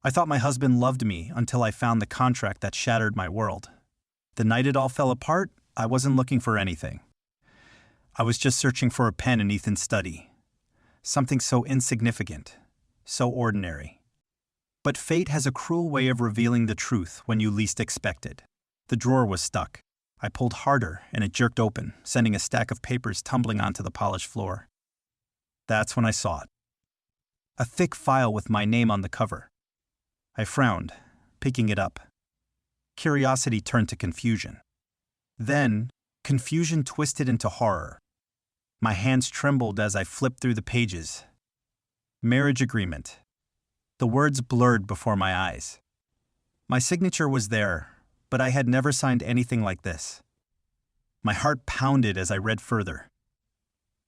I thought my husband loved me until I found the contract that shattered my world. The night it all fell apart, I wasn't looking for anything. I was just searching for a pen in Ethan's study. Something so insignificant, so ordinary. But fate has a cruel way of revealing the truth when you least expect it. The drawer was stuck. I pulled harder and it jerked open, sending a stack of papers tumbling onto the polished floor. That's when I saw it. A thick file with my name on the cover. I frowned, picking it up. Curiosity turned to confusion. Then, confusion twisted into horror. My hands trembled as I flipped through the pages. Marriage agreement. The words blurred before my eyes. My signature was there, but I had never signed anything like this. My heart pounded as I read further.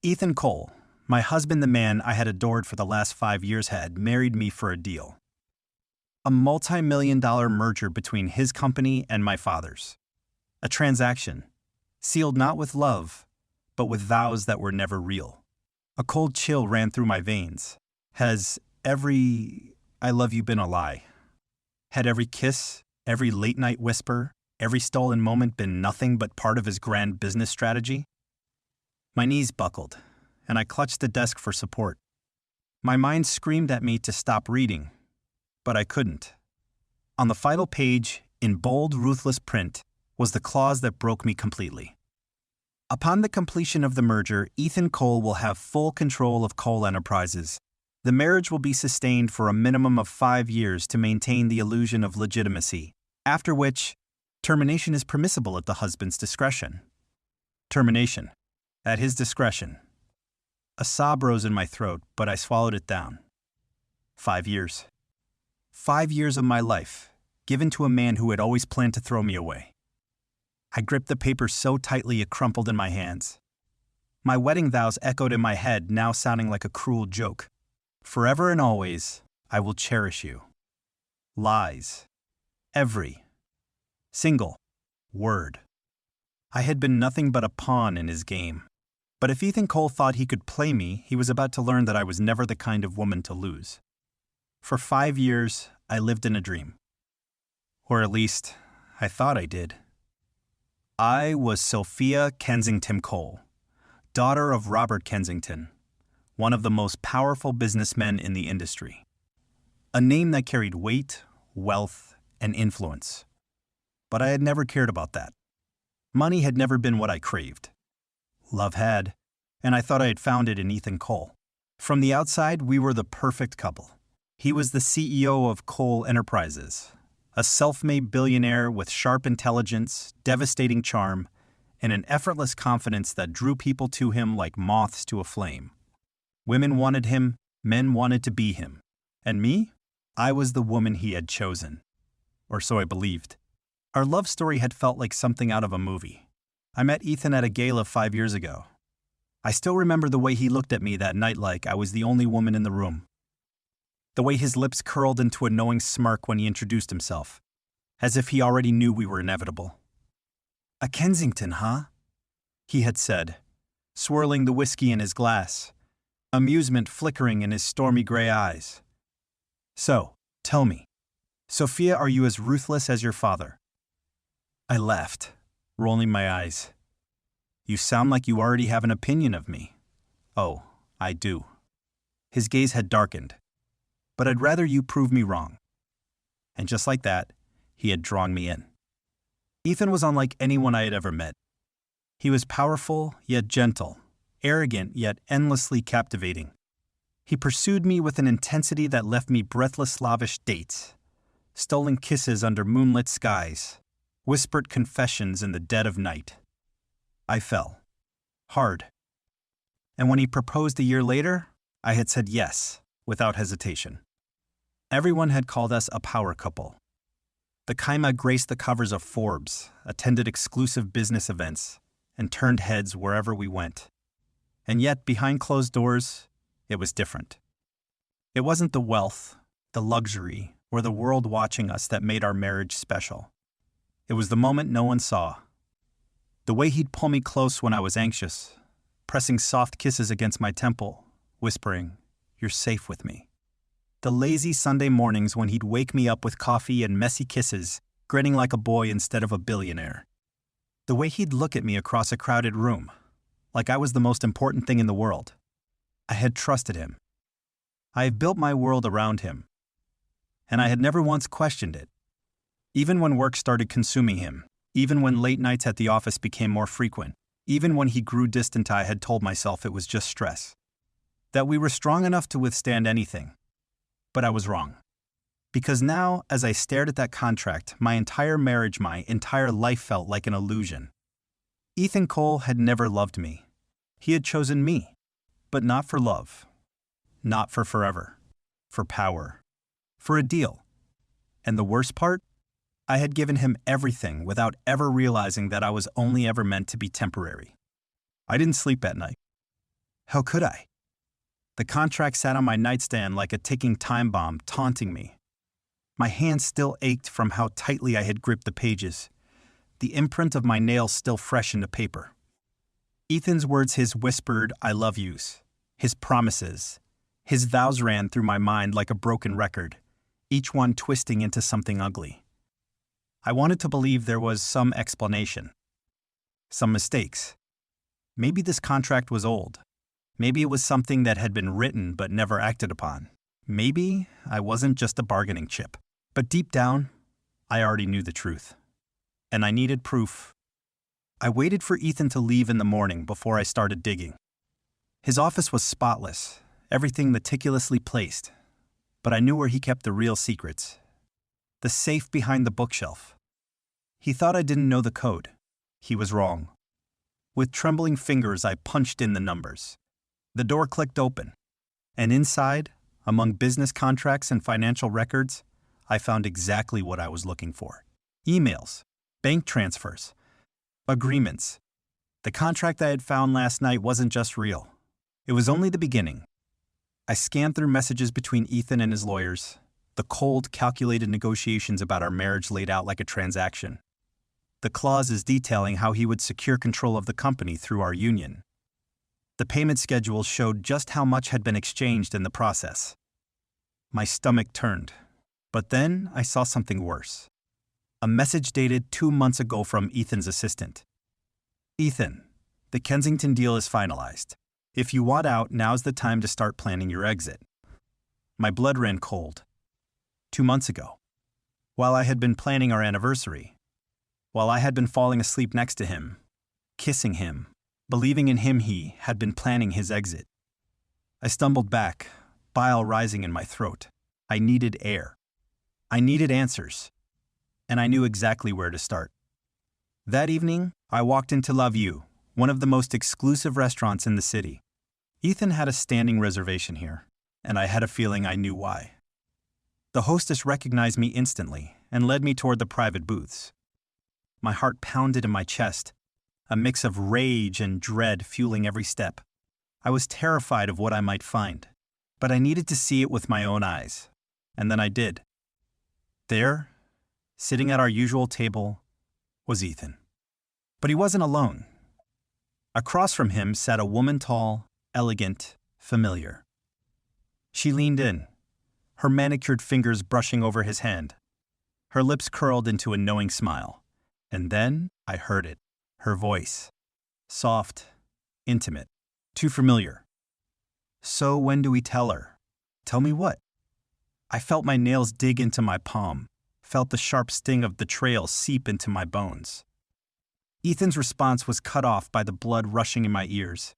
Ethan Cole, my husband, the man I had adored for the last 5 years, had married me for a deal. A multi-million-dollar merger between his company and my father's. A transaction, sealed not with love, but with vows that were never real. A cold chill ran through my veins. Has every "I love you" been a lie? Had every kiss, every late-night whisper, every stolen moment been nothing but part of his grand business strategy? My knees buckled, and I clutched the desk for support. My mind screamed at me to stop reading, but I couldn't. On the final page, in bold, ruthless print, was the clause that broke me completely. Upon the completion of the merger, Ethan Cole will have full control of Cole Enterprises. The marriage will be sustained for a minimum of 5 years to maintain the illusion of legitimacy, after which, termination is permissible at the husband's discretion. Termination. At his discretion. A sob rose in my throat, but I swallowed it down. 5 years. 5 years of my life, given to a man who had always planned to throw me away. I gripped the paper so tightly it crumpled in my hands. My wedding vows echoed in my head, now sounding like a cruel joke. Forever and always, I will cherish you. Lies. Every single word. I had been nothing but a pawn in his game. But if Ethan Cole thought he could play me, he was about to learn that I was never the kind of woman to lose. For 5 years, I lived in a dream. Or at least, I thought I did. I was Sophia Kensington Cole, daughter of Robert Kensington, one of the most powerful businessmen in the industry. A name that carried weight, wealth, and influence. But I had never cared about that. Money had never been what I craved. Love had, and I thought I had found it in Ethan Cole. From the outside, we were the perfect couple. He was the CEO of Cole Enterprises, a self-made billionaire with sharp intelligence, devastating charm, and an effortless confidence that drew people to him like moths to a flame. Women wanted him, men wanted to be him. And me? I was the woman he had chosen. Or so I believed. Our love story had felt like something out of a movie. I met Ethan at a gala 5 years ago. I still remember the way he looked at me that night like I was the only woman in the room. The way his lips curled into a knowing smirk when he introduced himself, as if he already knew we were inevitable. "A Kensington, huh?" he had said, swirling the whiskey in his glass, amusement flickering in his stormy gray eyes. "So, tell me, Sophia, are you as ruthless as your father?" I laughed, rolling my eyes. "You sound like you already have an opinion of me." "Oh, I do." His gaze had darkened. "But I'd rather you prove me wrong." And just like that, he had drawn me in. Ethan was unlike anyone I had ever met. He was powerful, yet gentle, arrogant, yet endlessly captivating. He pursued me with an intensity that left me breathless, lavish dates, stolen kisses under moonlit skies, whispered confessions in the dead of night. I fell. Hard. And when he proposed a year later, I had said yes, without hesitation. Everyone had called us a power couple. The Kaima graced the covers of Forbes, attended exclusive business events, and turned heads wherever we went. And yet, behind closed doors, it was different. It wasn't the wealth, the luxury, or the world watching us that made our marriage special. It was the moment no one saw. The way he'd pull me close when I was anxious, pressing soft kisses against my temple, whispering, "You're safe with me." The lazy Sunday mornings when he'd wake me up with coffee and messy kisses, grinning like a boy instead of a billionaire. The way he'd look at me across a crowded room, like I was the most important thing in the world. I had trusted him. I had built my world around him. And I had never once questioned it. Even when work started consuming him, even when late nights at the office became more frequent, even when he grew distant, I had told myself it was just stress. That we were strong enough to withstand anything. But I was wrong. Because now, as I stared at that contract, my entire marriage, my entire life felt like an illusion. Ethan Cole had never loved me. He had chosen me. But not for love. Not for forever. For power. For a deal. And the worst part? I had given him everything without ever realizing that I was only ever meant to be temporary. I didn't sleep at night. How could I? The contract sat on my nightstand like a ticking time bomb, taunting me. My hands still ached from how tightly I had gripped the pages, the imprint of my nails still fresh in the paper. Ethan's words, his whispered "I love yous," his promises, his vows ran through my mind like a broken record, each one twisting into something ugly. I wanted to believe there was some explanation. Some mistakes. Maybe this contract was old. Maybe it was something that had been written but never acted upon. Maybe I wasn't just a bargaining chip. But deep down, I already knew the truth. And I needed proof. I waited for Ethan to leave in the morning before I started digging. His office was spotless, everything meticulously placed. But I knew where he kept the real secrets. The safe behind the bookshelf. He thought I didn't know the code. He was wrong. With trembling fingers, I punched in the numbers. The door clicked open. And inside, among business contracts and financial records, I found exactly what I was looking for. Emails, bank transfers, agreements. The contract I had found last night wasn't just real. It was only the beginning. I scanned through messages between Ethan and his lawyers, the cold, calculated negotiations about our marriage laid out like a transaction. The clauses detailing how he would secure control of the company through our union. The payment schedules showed just how much had been exchanged in the process. My stomach turned. But then I saw something worse. A message dated 2 months ago from Ethan's assistant. Ethan, the Kensington deal is finalized. If you want out, now's the time to start planning your exit. My blood ran cold. 2 months ago. While I had been planning our anniversary. While I had been falling asleep next to him. Kissing him. Believing in him, he had been planning his exit. I stumbled back, bile rising in my throat. I needed air. I needed answers. And I knew exactly where to start. That evening, I walked into La Vue, one of the most exclusive restaurants in the city. Ethan had a standing reservation here, and I had a feeling I knew why. The hostess recognized me instantly and led me toward the private booths. My heart pounded in my chest, a mix of rage and dread fueling every step. I was terrified of what I might find, but I needed to see it with my own eyes, and then I did. There, sitting at our usual table, was Ethan. But he wasn't alone. Across from him sat a woman tall, elegant, familiar. She leaned in, her manicured fingers brushing over his hand. Her lips curled into a knowing smile. And then I heard it, her voice. Soft, intimate, too familiar. So when do we tell her? Tell me what? I felt my nails dig into my palm, felt the sharp sting of betrayal seep into my bones. Ethan's response was cut off by the blood rushing in my ears.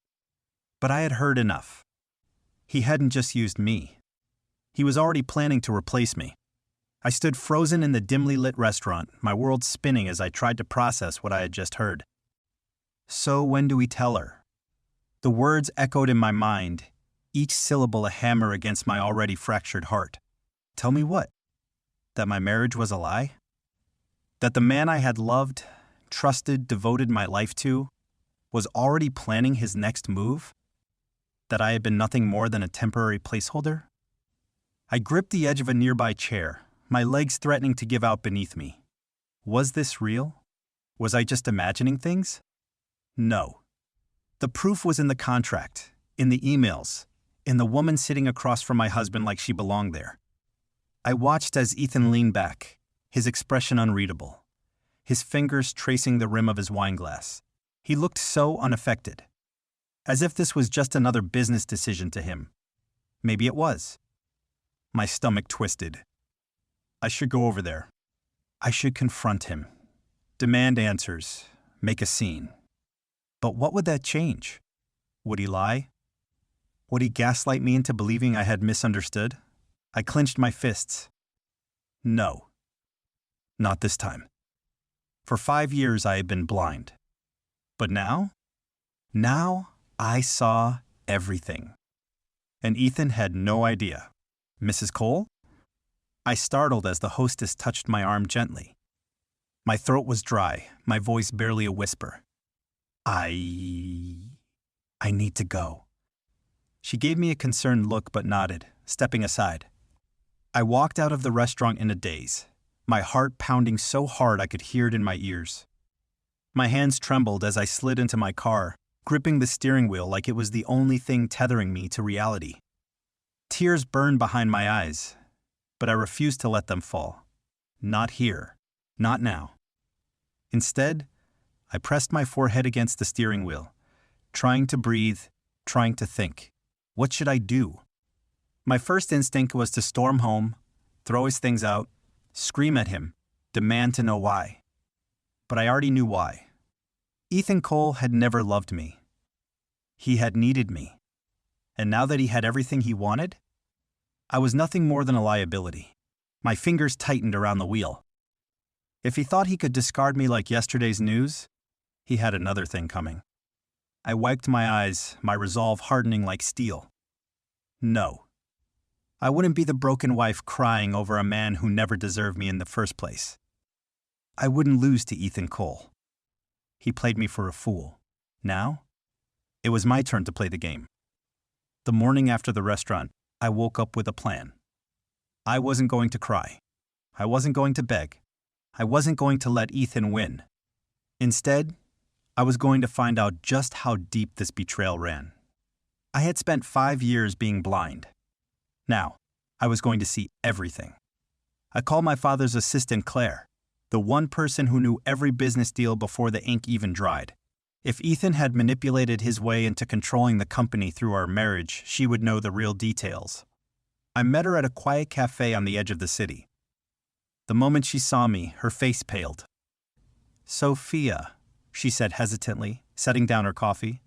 But I had heard enough. He hadn't just used me. He was already planning to replace me. I stood frozen in the dimly lit restaurant, my world spinning as I tried to process what I had just heard. So when do we tell her? The words echoed in my mind, each syllable a hammer against my already fractured heart. Tell me what? That my marriage was a lie? That the man I had loved, trusted, devoted my life to, was already planning his next move? That I had been nothing more than a temporary placeholder? I gripped the edge of a nearby chair, my legs threatening to give out beneath me. Was this real? Was I just imagining things? No. The proof was in the contract, in the emails, in the woman sitting across from my husband like she belonged there. I watched as Ethan leaned back, his expression unreadable, his fingers tracing the rim of his wineglass. He looked so unaffected, as if this was just another business decision to him. Maybe it was. My stomach twisted. I should go over there. I should confront him, demand answers, make a scene. But what would that change? Would he lie? Would he gaslight me into believing I had misunderstood? I clenched my fists. No. Not this time. For 5 years I had been blind. But now? Now I saw everything. And Ethan had no idea. Mrs. Cole? I startled as the hostess touched my arm gently. My throat was dry, my voice barely a whisper. I need to go. She gave me a concerned look but nodded, stepping aside. I walked out of the restaurant in a daze, my heart pounding so hard I could hear it in my ears. My hands trembled as I slid into my car, gripping the steering wheel like it was the only thing tethering me to reality. Tears burned behind my eyes, but I refused to let them fall. Not here. Not now. Instead, I pressed my forehead against the steering wheel, trying to breathe, trying to think. What should I do? My first instinct was to storm home, throw his things out, scream at him, demand to know why. But I already knew why. Ethan Cole had never loved me. He had needed me. And now that he had everything he wanted, I was nothing more than a liability. My fingers tightened around the wheel. If he thought he could discard me like yesterday's news, he had another thing coming. I wiped my eyes, my resolve hardening like steel. No. I wouldn't be the broken wife crying over a man who never deserved me in the first place. I wouldn't lose to Ethan Cole. He played me for a fool. Now, it was my turn to play the game. The morning after the restaurant, I woke up with a plan. I wasn't going to cry. I wasn't going to beg. I wasn't going to let Ethan win. Instead, I was going to find out just how deep this betrayal ran. I had spent 5 years being blind. Now, I was going to see everything. I called my father's assistant Claire, the one person who knew every business deal before the ink even dried. If Ethan had manipulated his way into controlling the company through our marriage, she would know the real details. I met her at a quiet cafe on the edge of the city. The moment she saw me, her face paled. "Sophia," she said hesitantly, setting down her coffee.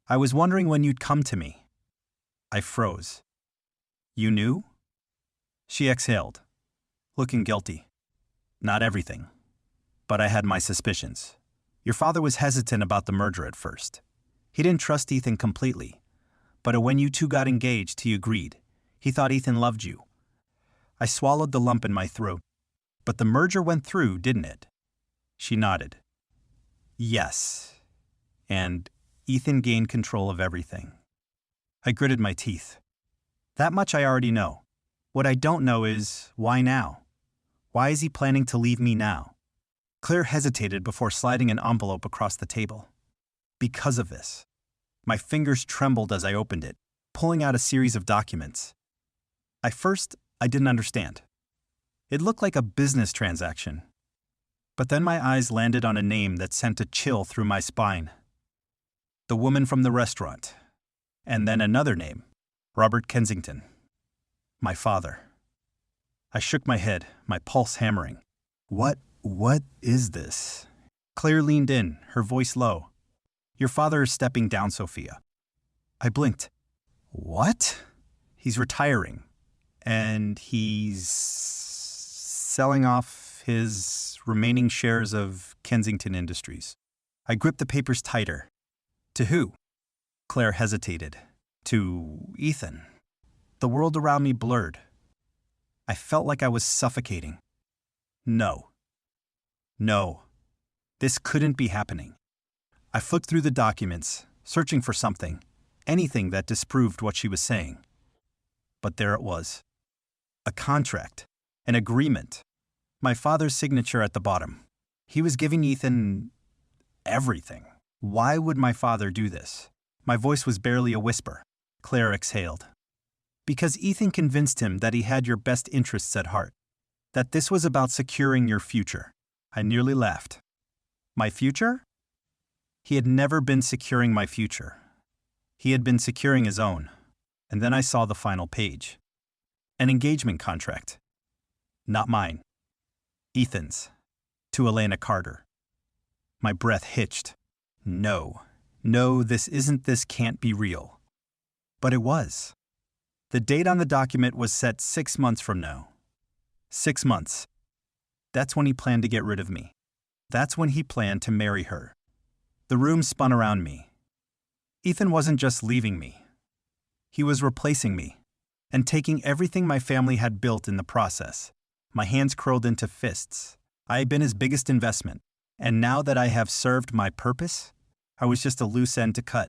"I was wondering when you'd come to me." I froze. "You knew?" She exhaled, looking guilty. "Not everything, but I had my suspicions. Your father was hesitant about the merger at first. He didn't trust Ethan completely, but when you two got engaged, he agreed. He thought Ethan loved you." I swallowed the lump in my throat. "But the merger went through, didn't it?" She nodded. "Yes. And Ethan gained control of everything." I gritted my teeth. That much I already know. What I don't know is, why now? Why is he planning to leave me now? Claire hesitated before sliding an envelope across the table. Because of this. My fingers trembled as I opened it, pulling out a series of documents. At first, I didn't understand. It looked like a business transaction. But then my eyes landed on a name that sent a chill through my spine. The woman from the restaurant. And then another name, Robert Kensington. My father. I shook my head, my pulse hammering. What is this? Claire leaned in, her voice low. "Your father is stepping down, Sophia." I blinked. What? He's retiring. And he's selling off his remaining shares of Kensington Industries. I gripped the papers tighter. To who? Claire hesitated. To Ethan. The world around me blurred. I felt like I was suffocating. No. This couldn't be happening. I flipped through the documents, searching for something, anything that disproved what she was saying. But there it was. A contract. An agreement. My father's signature at the bottom. He was giving Ethan everything. Why would my father do this? My voice was barely a whisper. Claire exhaled. Because Ethan convinced him that he had your best interests at heart. That this was about securing your future. I nearly laughed. My future? He had never been securing my future. He had been securing his own. And then I saw the final page. An engagement contract. Not mine. Ethan's. To Elena Carter. My breath hitched. No, this can't be real. But it was. The date on the document was set 6 months from now. 6 months. That's when he planned to get rid of me. That's when he planned to marry her. The room spun around me. Ethan wasn't just leaving me. He was replacing me, and taking everything my family had built in the process. My hands curled into fists. I had been his biggest investment, and now that I have served my purpose, I was just a loose end to cut.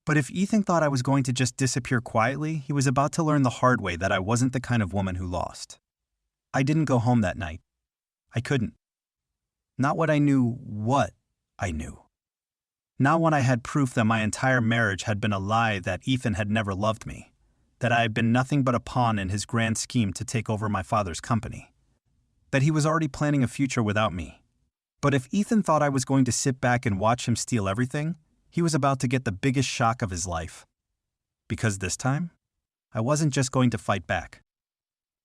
But if Ethan thought I was going to just disappear quietly, he was about to learn the hard way that I wasn't the kind of woman who lost. I didn't go home that night. I couldn't. Not what I knew. Not when I had proof that my entire marriage had been a lie, that Ethan had never loved me, that I had been nothing but a pawn in his grand scheme to take over my father's company, that he was already planning a future without me. But if Ethan thought I was going to sit back and watch him steal everything, he was about to get the biggest shock of his life. Because this time, I wasn't just going to fight back.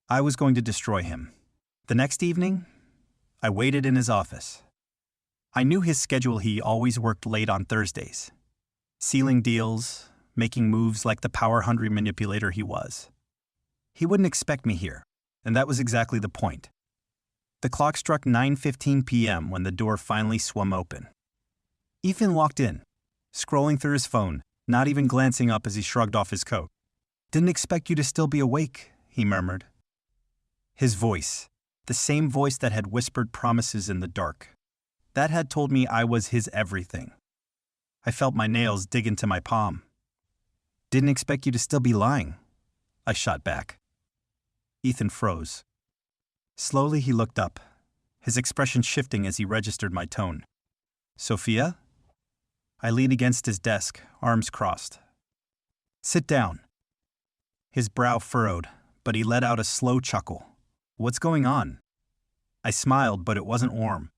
I was going to destroy him. The next evening, I waited in his office. I knew his schedule. He always worked late on Thursdays, sealing deals, making moves like the power-hungry manipulator he was. He wouldn't expect me here, and that was exactly the point. The clock struck 9:15 p.m. when the door finally swung open. Ethan walked in, scrolling through his phone, not even glancing up as he shrugged off his coat. "Didn't expect you to still be awake," he murmured. His voice, the same voice that had whispered promises in the dark, that had told me I was his everything. I felt my nails dig into my palm. "Didn't expect you to still be lying," I shot back. Ethan froze. Slowly he looked up, his expression shifting as he registered my tone. "Sophia?" I leaned against his desk, arms crossed. "Sit down." His brow furrowed, but he let out a slow chuckle. "What's going on?" I smiled, but it wasn't warm.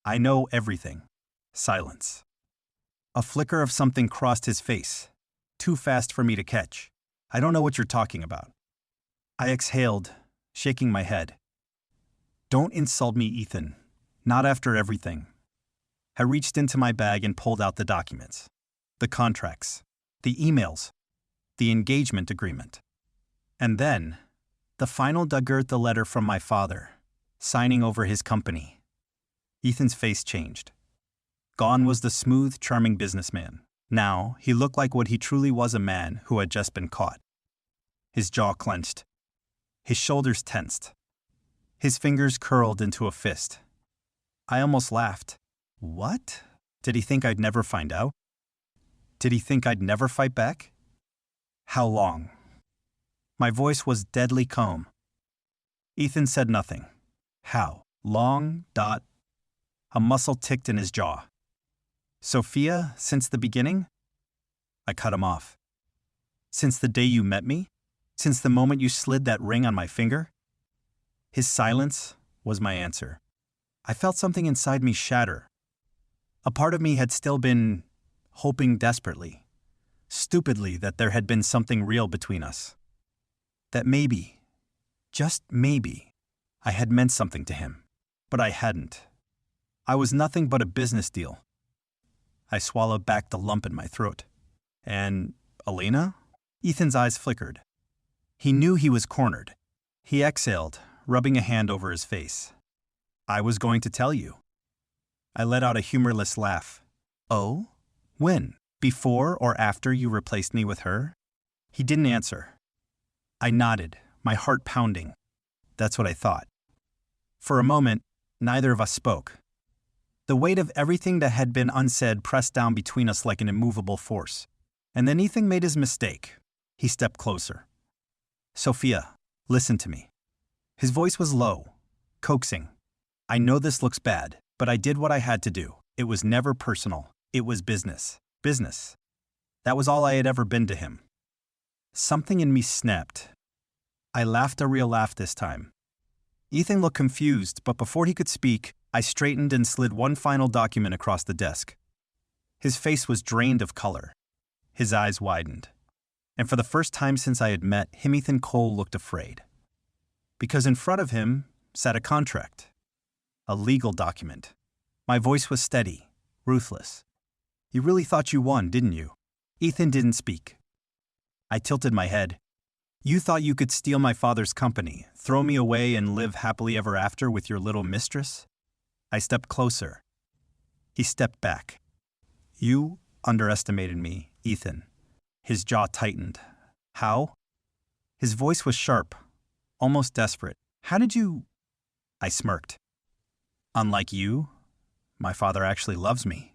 "I know everything." Silence. A flicker of something crossed his face, too fast for me to catch. "I don't know what you're talking about." I exhaled, shaking my head. "Don't insult me, Ethan. Not after everything." I reached into my bag and pulled out the documents. The contracts, the emails, the engagement agreement. And then, the final the letter from my father, signing over his company. Ethan's face changed. Gone was the smooth, charming businessman. Now, he looked like what he truly was, a man who had just been caught. His jaw clenched. His shoulders tensed. His fingers curled into a fist. I almost laughed. What? Did he think I'd never find out? Did he think I'd never fight back? How long? My voice was deadly calm. Ethan said nothing. How long? A muscle ticked in his jaw. "Sophia, since the beginning?" I cut him off. "Since the day you met me? Since the moment you slid that ring on my finger?" His silence was my answer. I felt something inside me shatter. A part of me had still been hoping desperately, stupidly, that there had been something real between us. That maybe, just maybe, I had meant something to him. But I hadn't. I was nothing but a business deal. I swallowed back the lump in my throat. "And Elena?" Ethan's eyes flickered. He knew he was cornered. He exhaled, rubbing a hand over his face. "I was going to tell you." I let out a humorless laugh. "Oh? When? Before or after you replaced me with her?" He didn't answer. I nodded, my heart pounding. That's what I thought. For a moment, neither of us spoke. The weight of everything that had been unsaid pressed down between us like an immovable force. And then Ethan made his mistake. He stepped closer. "Sophia, listen to me." His voice was low, coaxing. "I know this looks bad, but I did what I had to do. It was never personal. It was business. Business." That was all I had ever been to him. Something in me snapped. I laughed a real laugh this time. Ethan looked confused, but before he could speak, I straightened and slid one final document across the desk. His face was drained of color. His eyes widened. And for the first time since I had met him, Ethan Cole looked afraid. Because in front of him sat a contract. A legal document. My voice was steady, ruthless. You really thought you won, didn't you? Ethan didn't speak. I tilted my head. You thought you could steal my father's company, throw me away, and live happily ever after with your little mistress? I stepped closer. He stepped back. You underestimated me, Ethan. His jaw tightened. How? His voice was sharp, almost desperate. How did you? I smirked. Unlike you, my father actually loves me.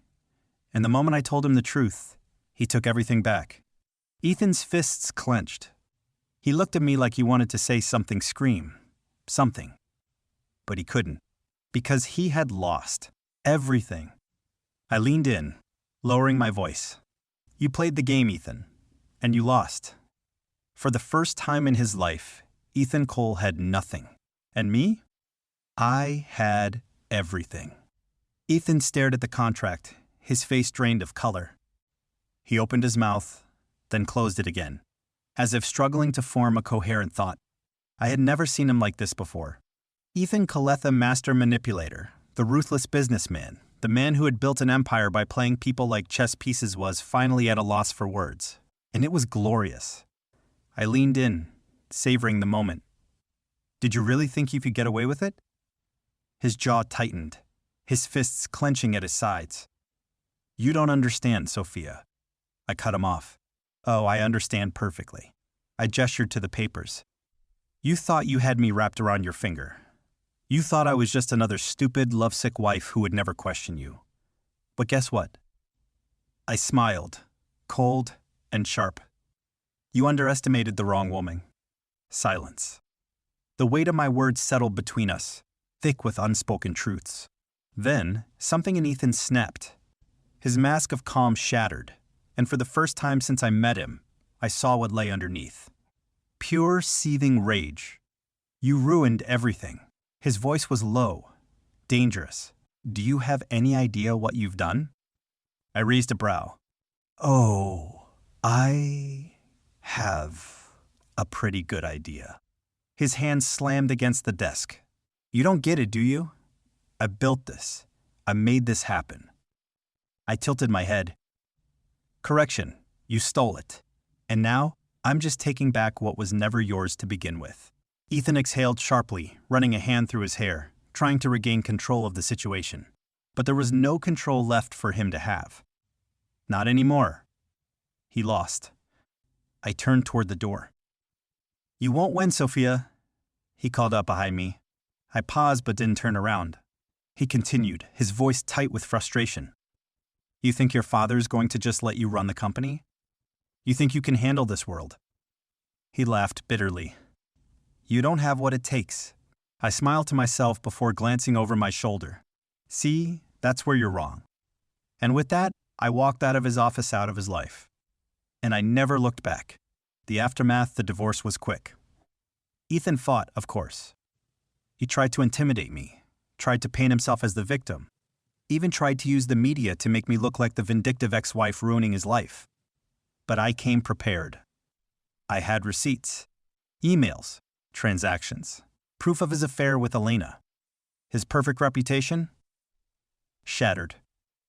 And the moment I told him the truth, he took everything back. Ethan's fists clenched. He looked at me like he wanted to say something, scream, something. But he couldn't, because he had lost everything. I leaned in, lowering my voice. You played the game, Ethan, and you lost. For the first time in his life, Ethan Cole had nothing. And me? I had everything. Ethan stared at the contract, his face drained of color. He opened his mouth, then closed it again, as if struggling to form a coherent thought. I had never seen him like this before. Ethan Coletha, master manipulator, the ruthless businessman, the man who had built an empire by playing people like chess pieces, was finally at a loss for words. And it was glorious. I leaned in, savoring the moment. Did you really think you could get away with it? His jaw tightened, his fists clenching at his sides. You don't understand, Sophia. I cut him off. Oh, I understand perfectly. I gestured to the papers. You thought you had me wrapped around your finger. You thought I was just another stupid, lovesick wife who would never question you. But guess what? I smiled, cold and sharp. You underestimated the wrong woman. Silence. The weight of my words settled between us, thick with unspoken truths. Then, something in Ethan snapped. His mask of calm shattered, and for the first time since I met him, I saw what lay underneath. Pure, seething rage. You ruined everything. His voice was low, dangerous. Do you have any idea what you've done? I raised a brow. Oh, I have a pretty good idea. His hand slammed against the desk. You don't get it, do you? I built this. I made this happen. I tilted my head. Correction, you stole it. And now, I'm just taking back what was never yours to begin with. Ethan exhaled sharply, running a hand through his hair, trying to regain control of the situation. But there was no control left for him to have. Not anymore. He lost. I turned toward the door. You won't win, Sophia, he called out behind me. I paused but didn't turn around. He continued, his voice tight with frustration. You think your father's going to just let you run the company? You think you can handle this world? He laughed bitterly. You don't have what it takes. I smiled to myself before glancing over my shoulder. See, that's where you're wrong. And with that, I walked out of his office, out of his life. And I never looked back. The aftermath, the divorce, was quick. Ethan fought, of course. He tried to intimidate me, tried to paint himself as the victim, even tried to use the media to make me look like the vindictive ex-wife ruining his life. But I came prepared. I had receipts, emails, transactions, proof of his affair with Elena. His perfect reputation? Shattered.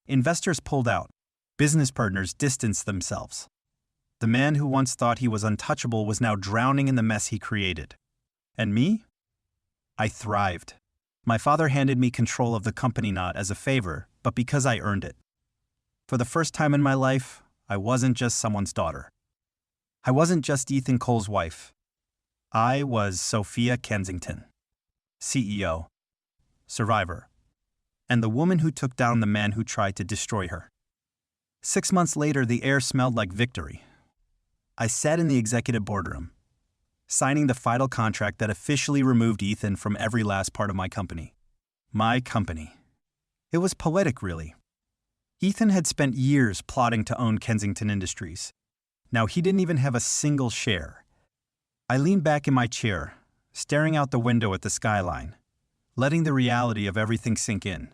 Investors pulled out. Business partners distanced themselves. The man who once thought he was untouchable was now drowning in the mess he created. And me? I thrived. My father handed me control of the company not as a favor, but because I earned it. For the first time in my life, I wasn't just someone's daughter. I wasn't just Ethan Cole's wife. I was Sophia Kensington, CEO, survivor, and the woman who took down the man who tried to destroy her. 6 months later, the air smelled like victory. I sat in the executive boardroom, signing the final contract that officially removed Ethan from every last part of my company. My company. It was poetic, really. Ethan had spent years plotting to own Kensington Industries. Now, he didn't even have a single share. I leaned back in my chair, staring out the window at the skyline, letting the reality of everything sink in.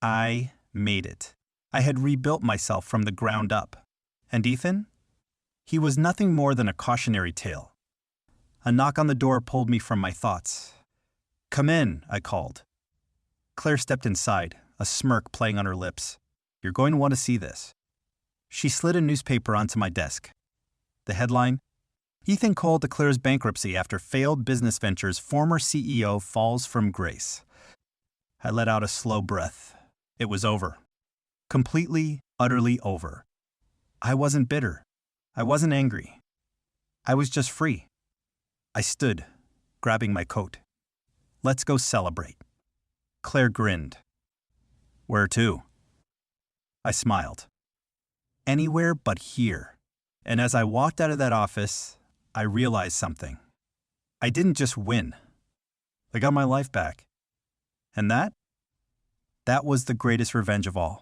I made it. I had rebuilt myself from the ground up. And Ethan? He was nothing more than a cautionary tale. A knock on the door pulled me from my thoughts. "Come in," I called. Claire stepped inside, a smirk playing on her lips. "You're going to want to see this." She slid a newspaper onto my desk. The headline: Ethan Cole declares bankruptcy after failed business venture's former CEO falls from grace. I let out a slow breath. It was over. Completely, utterly over. I wasn't bitter. I wasn't angry. I was just free. I stood, grabbing my coat. "Let's go celebrate." Claire grinned. "Where to?" I smiled. "Anywhere but here." And as I walked out of that office, I realized something. I didn't just win. I got my life back. And that was the greatest revenge of all.